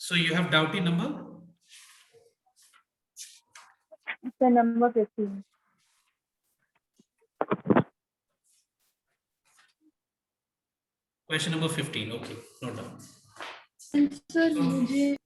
So you have Doughty number? The number 15. Question number 15. Okay, note down. Sir, मुझे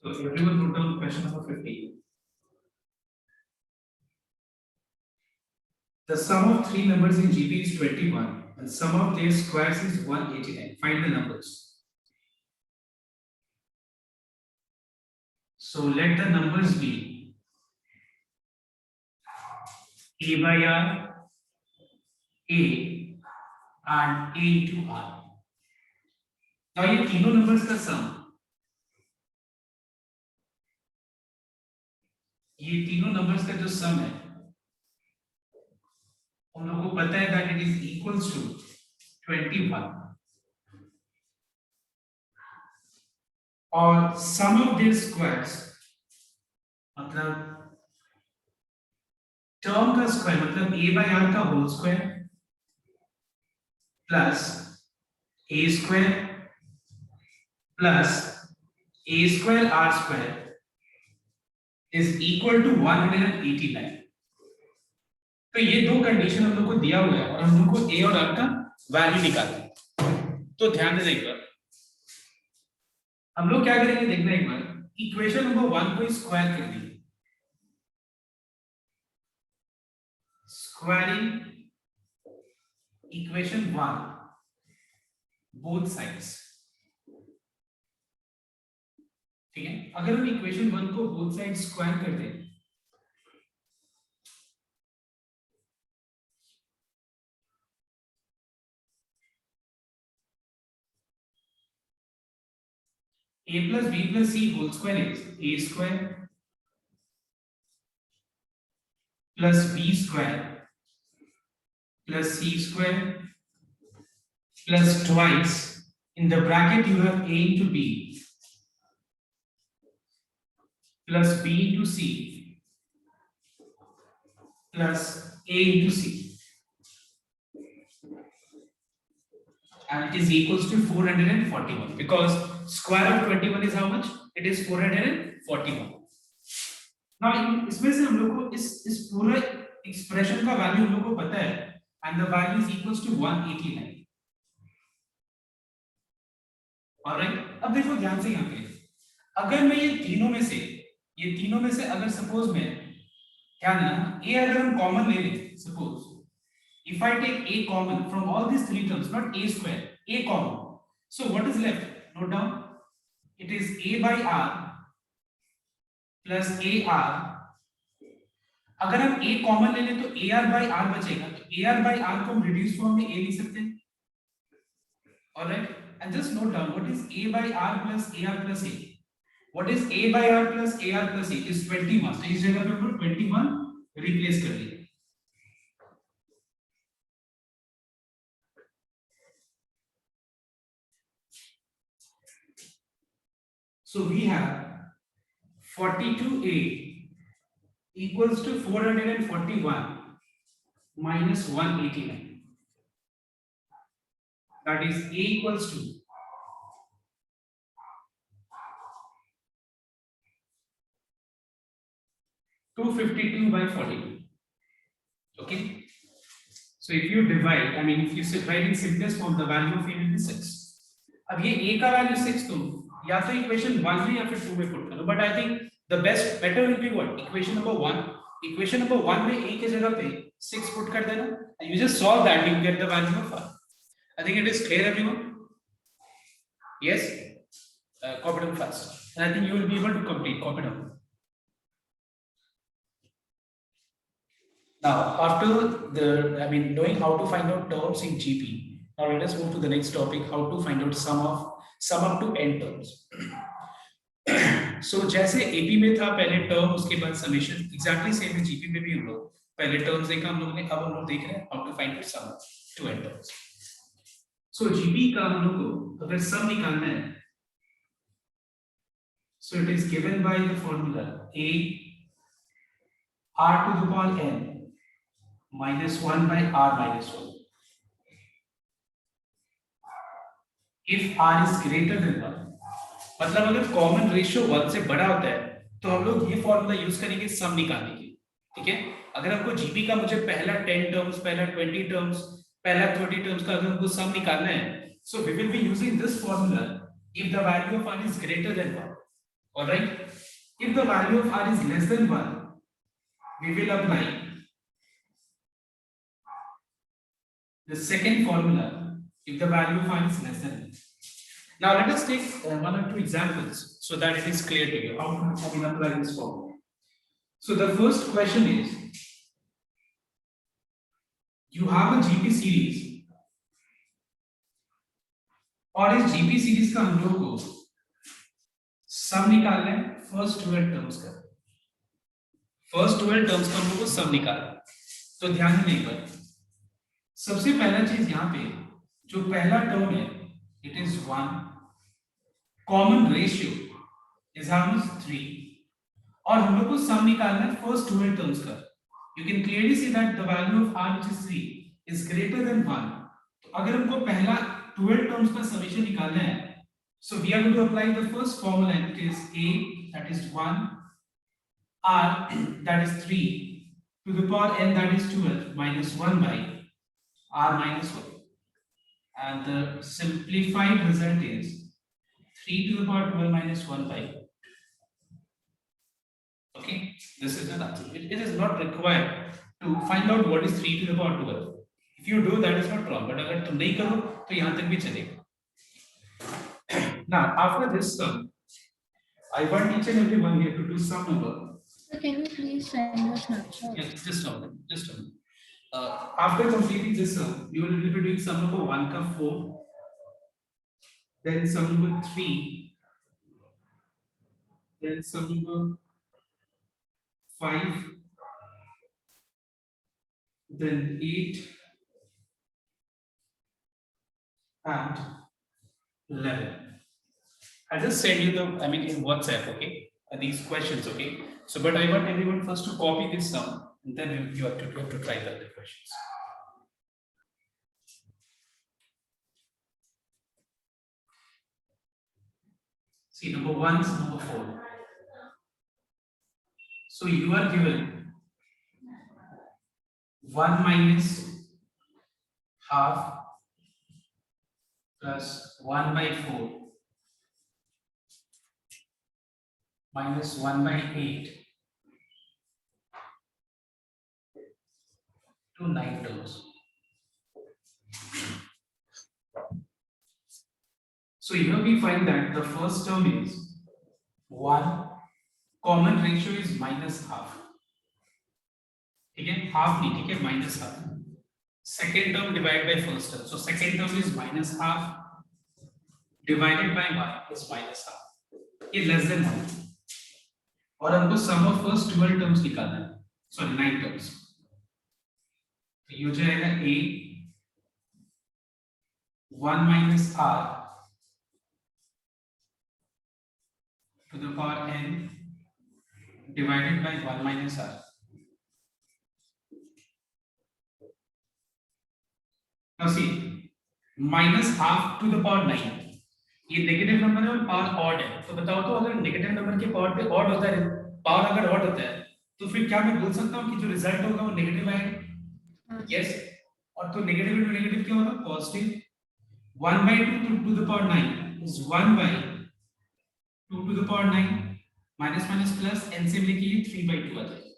So everyone note down question number 15. The sum of three numbers in GP is 21 and sum of their squares is 189. Find the numbers. So let the numbers be A by R, A and A into R. Now ये तीनों numbers का sum, ये तीनों numbers का जो sum है हम लोगों को पता है that it is equals to 21 और sum of their squares मतलब टर्म का स्क्वायर मतलब a by r का whole square plus a square plus a square r square is equal to 189। तो ये दो कंडीशन हम लोग को दिया हुआ है और हम लोग को a और r का वैल्यू निकालना है। तो ध्यान देना एक बार, हम लोग क्या करेंगे देखना एक बार, इक्वेशन नंबर 1 को स्क्वायर कर देंगे, स्क्वायरिंग इक्वेशन 1 बोथ साइड्स। ठीक है, अगर हम इक्वेशन 1 को बोथ साइड स्क्वायर कर दें a plus b plus c whole square is a square plus b square plus c square plus twice in the bracket you have a into b plus b into c plus a into c and it is equals to 441 because square of 21 is how much? It is 441. Now इसमें से हम लोग को इस पूरे expression का value हम लोग को पता है and the value is equals to 189. Alright, अब देखो ध्यान से यहाँ पे, अगर मैं ये तीनों में से अगर सपोज मैं ध्यान देना a अगर हम कॉमन ले लें, suppose if I take a common from all these three terms, not a square, a common, so what is left? Note down, it is a by r plus ar. अगर हम a common ले लें तो ar by r बचेगा, तो ar by r को हम reduce form में a लिख सकते हैं। Alright, and just note down what is a by r plus ar plus a. What is a by r plus ar plus a is 21. तो इस जगह पे हम 21 रिप्लेस कर देंगे। So we have 42a equals to 441 minus 189. That is a equals to 252 by 42. Okay. So if you divide, I mean if you write in simplest form, the value of a will be 6. अब ये a का value 6 तो या तो equation 1 में या फिर 2 में पुट करो, but I think the best better will be what, equation number 1। Equation number 1 में a के जगह पे 6 पुट कर देना and you just solve that, you get the value of r. I think it is clear everyone. Yes, copy down fast and I think you will be able to complete. Copy down. Now after knowing how to find out terms in GP, now let us move to the next topic, how to find out sum up to n terms. So जैसे AP में था पहले term उसके बाद summation, exactly same है GP में भी हम लोग पहले टर्म्स देखा हम लोगों ने, अब हम लोग देख रहे हैं how to find out sum to n terms. So GP का हम लोग को अगर सम निकालना है, so it is given by the formula a r to the power n -1 by r minus 1. If r is greater than 1, मतलब अगर common ratio 1 से बड़ा होता है तो हम लोग ये फॉर्मूला यूज करेंगे सम निकालने के लिए, ठीक है। अगर हमको जीपी का मुझे पहला 10 टर्म्स, पहला 20 टर्म्स, पहला 30 टर्म्स का अगर हमको सम निकालना है, so we will be using this formula if the value of r is greater than 1. All right, if the value of r is less than 1, we will apply the second formula if the value of r is less than 1. Now let us take one or two examples so that it is clear to you how to apply this formula. So the first question is, you have a GP series और इस GP series का हम लोग को सम निकालना है first 12 terms का। First 12 terms का हम लोग को सम निकालना है। तो ध्यान देने पर सबसे पहला चीज यहाँ पे जो पहला टर्म है it is 1, common ratio is how much 3, और हम लोग को सम निकालना है फर्स्ट 12 टर्म्स का। You can clearly see that the value of r which is 3 is greater than 1. तो अगर हमको पहला 12 टर्म्स का समेशन निकालना है, so we are going to apply the first formula, and it is a, that is 1, r that is 3 to the power n, that is 12, minus 1 by r minus 1, and the simplified result is 3 to the power 12 minus 1 by. Okay, this is the answer. It is not required to find out what is 3 to the power 12. If you do, that is not wrong, but अगर तुम नहीं करो तो यहाँ तक भी चलेगा. Now after this sum, I want each and every one here to do sum number. So can you please send us snapshot? Yes, just a moment, just a minute. After completing this sum, you will be doing sum number 1 ka 4, then sum number 3, then sum number 5, then 8, and 11. I just send you the, I mean in WhatsApp, okay, these questions, okay. So, but I want everyone first to copy this sum, and then you have to try the other questions. See, number 1 is number 4. So you are given 1 minus half plus 1 by 4 minus 1 by 8 to 9 terms. So here we find that the first term is 1, common ratio is minus half. ठीक है, half नहीं, ठीक है, minus half. Second term divided by first term. So second term is minus half divided by 1 is minus half. ये less than 1. और हमको sum of first 12 terms निकालना है, sorry 9 terms. तो ये हो जाएगा a 1 minus r to the power n divided by 1 minus r. Now see, minus half to the power 9, ये नेगेटिव नंबर है और पावर ऑड है। तो बताओ तो अगर नेगेटिव नंबर के पावर पे ऑड होता है, पावर अगर ऑड होता है, तो फिर क्या मैं बोल सकता हूँ कि जो रिजल्ट होगा वो नेगेटिव आएगा? यस। और तो नेगेटिव टू नेगेटिव क्या होगा? Positive. 1 by 2 to the power 9 is 1 by 2 to the power 9 minus minus plus LCM लेके ये 3 by 2 आ जाएगा।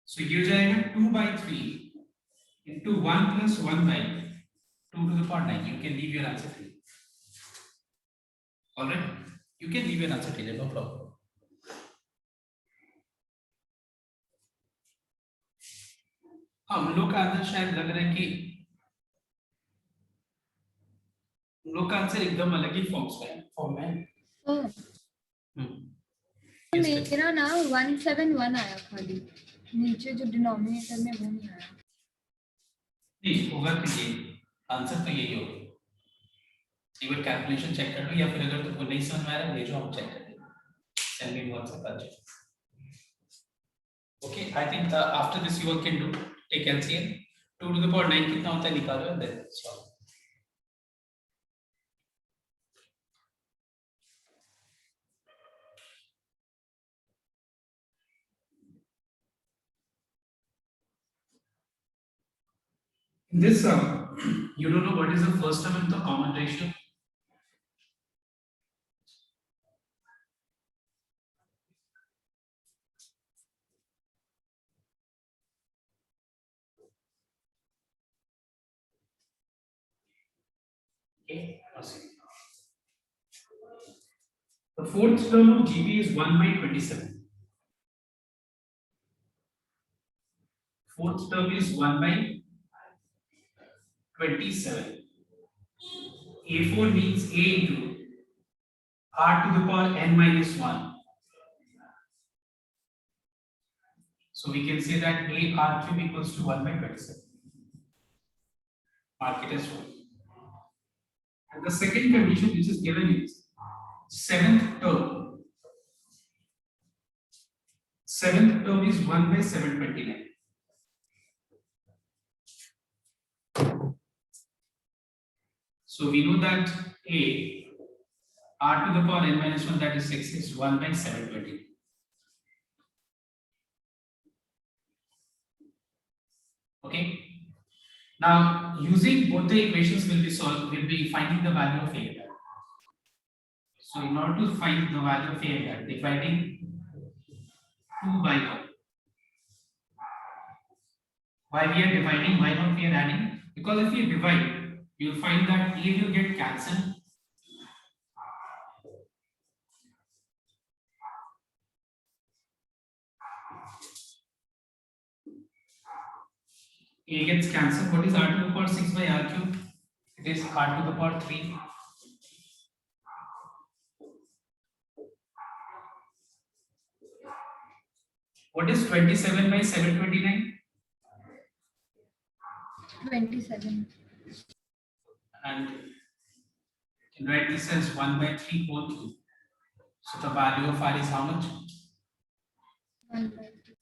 सो ये हो जाएगा 2 by 3 into 1 plus 1 by 2 to the power 9. You can leave your answer here. All right, you can leave your answer here, no problem. हम लोग का answer शायद लग रहा है कि हम लोग का आंसर एकदम अलग ही फॉर्म में है। मेरा ना 171 आया खाली, नीचे जो डिनोमिनेटर में वो नहीं आया। नहीं होगा तो ये आंसर तो यही होगा। एक बार कैलकुलेशन चेक कर लो, या फिर अगर तुमको नहीं समझ में आ रहा है भेजो, हम चेक कर लेंगे। सेंड मी व्हाट्सएप पर। Okay, I think after this you all can do take LCM. 2 to the power 9 कितना होता है निकालो and then solve. In this you don't know what is the first term in the common ratio. Okay, the fourth term of GB is 1 by 27. Fourth term is 1 by 27. A4 means A into R to the power n minus 1. So we can say that A R cube equals to 1 by 27. Mark it as 1. And the second condition which is given is seventh term. Seventh term is 1 by 729. So we know that A R to the power n minus 1, that is 6, is 1 by 729. Okay. Now using both the equations will be finding the value of A. So in order to find the value of A, dividing 2 by 1. Why we are dividing? Why not we are adding? Because if you divide, you will find that A will get cancelled. A gets cancelled. What is R to the power 6 by R cube? It is R to the power 3. What is 27 by 729? 27. And you can write this as 1 by 3 whole cube. So the value of R is how much? 1 by 3.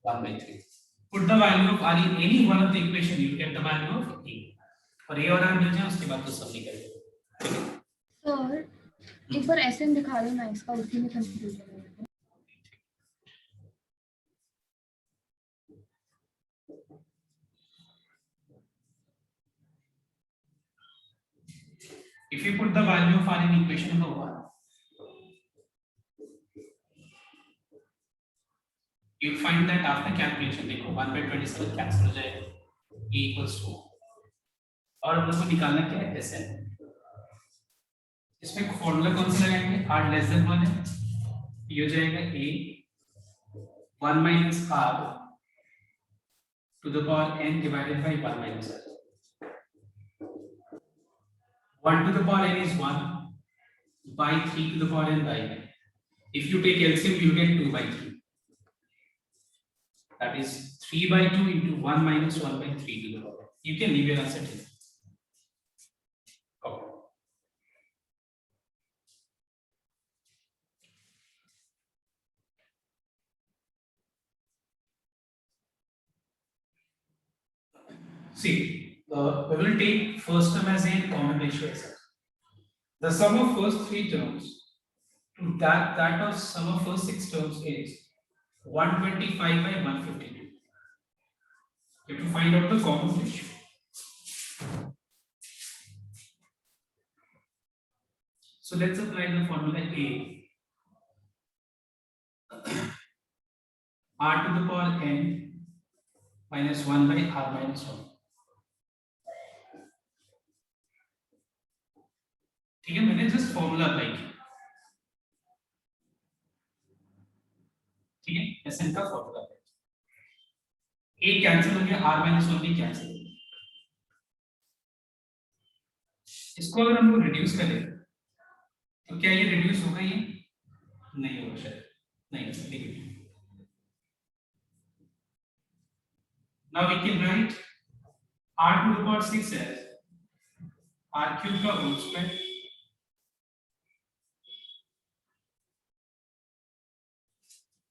1 by 3. Put the value of R in any one of the equation, you get the value of A. और A और R मिल जाए उसके बाद तो सब निकल जाएगा. Sir एक बार ऐसे में दिखा दो ना, इसका उसी में कंफ्यूजन है. If you put the value of R in equation number 1, you'll find that after calculation, देखो 1 by 27 cancel हो जाएगा, A equals to, और हम लोग को निकालना क्या है? SN. इसमें फॉर्मूला कौन सा लगाएंगे? R less than 1 है, ये हो जाएगा A 1 minus R to the power n divided by 1 minus R. 1 to the power n is 1 by 3 to the power n by n. If you take LCM, you get 2 by 3. That is 3 by 2 into 1 minus 1 by 3 to the power. You can leave your answer here. Okay. See, we will take first term as a common ratio as well. The sum of first 3 terms to that of sum of first 6 terms is 125 by 152. You have to find out the common ratio. So let's apply the formula A. R to the power n minus 1 by R minus 1. ठीक है, मैंने just formula apply किया. ठीक है, SN का formula A cancel हो गया, R minus 1 भी कैंसिल हो गया. इसको अगर हम लोग रिड्यूस करें तो क्या ये रिड्यूस होगा? ये नहीं होगा शायद, नहीं. ठीक है, now we can write R to the power 6 as R cube का whole square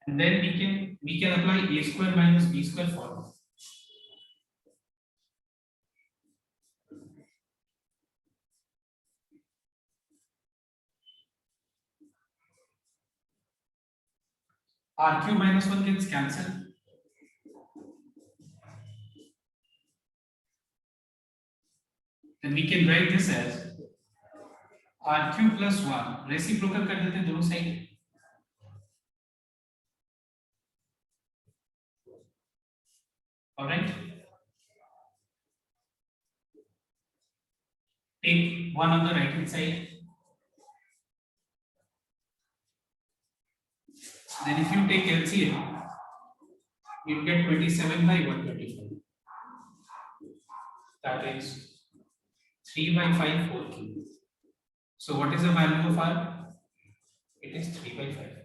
and then we can apply a square minus b square formula. R cube minus 1 gets cancelled. Then we can write this as R cube plus 1 reciprocal कर देते हैं दोनों side. Alright. Take one on the right hand side. Then if you take LCM, you get 27 by 125. That is 3 by 5 4 cube. So what is the value of R? It is 3 by 5.